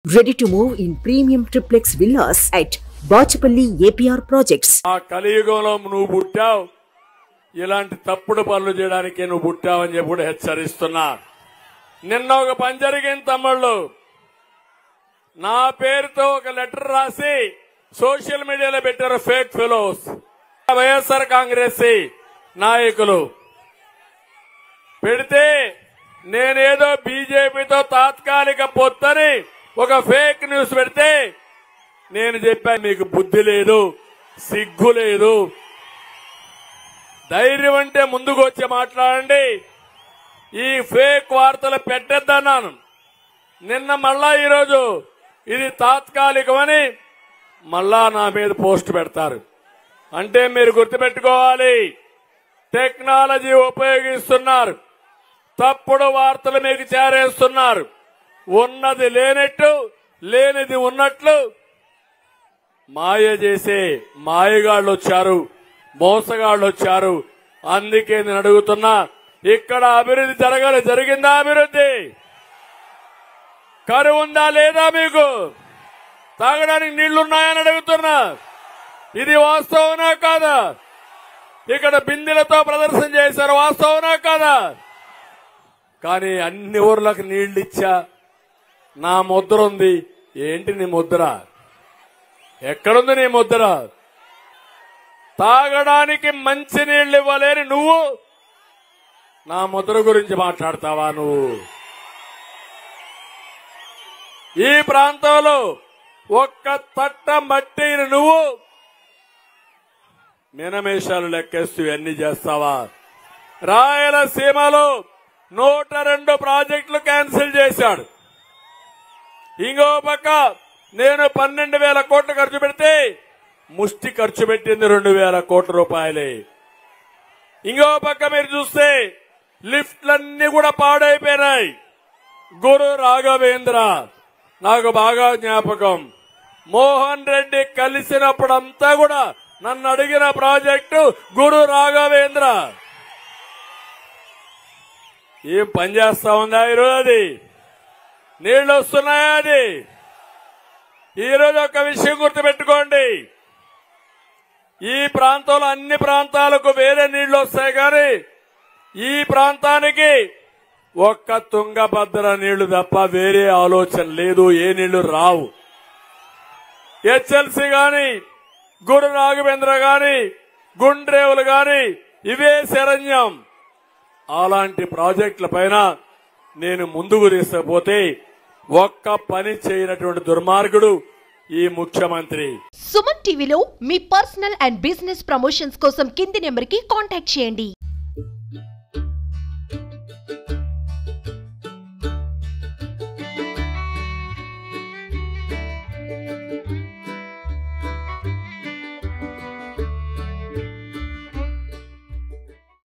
Ready to move in premium triplex villas at Bachapalli APR projects. ఆ కలియుగంలో నువ్వు పుట్టావు, ఇలాంటి తప్పుడు పనులు చేయడానికి నువ్వు పుట్టావని చెప్పి హెచ్చరిస్తున్నా. నిన్న ఒక పని జరిగింది తమ్ముళ్ళు, నా పేరుతో ఒక లెటర్ రాసి సోషల్ మీడియాలో పెట్టారు ఫేక్ ఫెలోస్, వైఎస్ఆర్ కాంగ్రెస్ నాయకులు పెడితే నేనేదో బీజేపీతో తాత్కాలిక పొత్తని ఒక ఫేక్ న్యూస్ పెడితే నేను చెప్పాను, మీకు బుద్ధి లేదు, సిగ్గు లేదు, ధైర్యం అంటే ముందుకు వచ్చి మాట్లాడండి, ఈ ఫేక్ వార్తలు పెట్టొద్దన్నాను. నిన్న మళ్ళా ఈరోజు ఇది తాత్కాలికమని మళ్ళా నా మీద పోస్ట్ పెడతారు. అంటే మీరు గుర్తుపెట్టుకోవాలి, టెక్నాలజీ ఉపయోగిస్తున్నారు, తప్పుడు వార్తలు మీకు చేరేస్తున్నారు. ఉన్నది లేనట్టు, లేనిది ఉన్నట్లు మాయ చేసే మాయగాళ్ళు వచ్చారు, మోసగాళ్ళు వచ్చారు. అందుకే నేను అడుగుతున్నా, ఇక్కడ అభివృద్ధి జరిగిందా? అభివృద్ధి కరువు ఉందా లేదా? మీకు తాగడానికి నీళ్లున్నాయని అడుగుతున్నా. ఇది వాస్తవనా కాదా? ఇక్కడ బిందెలతో ప్రదర్శన చేశారు, వాస్తవనా కాదా? కానీ అన్ని ఊర్లకు నీళ్లు ఇచ్చా, నా ముద్ర ఉంది. ఏంటి నీ ముద్ర? ఎక్కడుంది నీ ముద్ర? తాగడానికి మంచి నీళ్లు ఇవ్వలేని నువ్వు నా ముద్ర గురించి మాట్లాడతావా? నువ్వు ఈ ప్రాంతంలో ఒక్క తట్ట మట్టిని నువ్వు మినమేషాలు లెక్కేస్తూ ఇవన్నీ చేస్తావా? రాయలసీమలో 102 ప్రాజెక్టులు క్యాన్సిల్ చేశాడు. ఇంకో పక్క నేను 12,000 కోట్లు ఖర్చు పెడితే ముష్టి ఖర్చు పెట్టింది 2,000 కోట్ల రూపాయలే. ఇంకో పక్క మీరు చూస్తే లిఫ్ట్లన్నీ కూడా పాడైపోయినాయి. గురు రాఘవేంద్ర, నాకు బాగా జ్ఞాపకం, మోహన్ రెడ్డి కలిసినప్పుడంతా కూడా నన్ను అడిగిన ప్రాజెక్టు గురు రాఘవేంద్ర. ఏం పని చేస్తా ఉందా ఈరోజు? అది నీళ్లు వస్తున్నాయా? అది ఈరోజు ఒక విషయం గుర్తుపెట్టుకోండి, ఈ ప్రాంతంలో అన్ని ప్రాంతాలకు వేరే నీళ్లు వస్తాయి, కానీ ఈ ప్రాంతానికి ఒక్క తుంగభద్ర నీళ్లు తప్ప వేరే ఆలోచన లేదు. ఏ నీళ్లు రావు. హెచ్ఎల్సీ గాని, గురు రాఘవేంద్ర గాని, గుండ్రేవులు గాని ఇవే శరణ్యం. అలాంటి ప్రాజెక్టుల పైన నేను ముందుకు తీసుకుపోతే ఒక్క పని చేయనటువంటి దుర్మార్గుడు ఈ ముఖ్యమంత్రి. సుమన్ టీవీలో మీ పర్సనల్ అండ్ బిజినెస్ ప్రమోషన్స్ కోసం కింది నెంబర్ కి కాంటాక్ట్ చేయండి.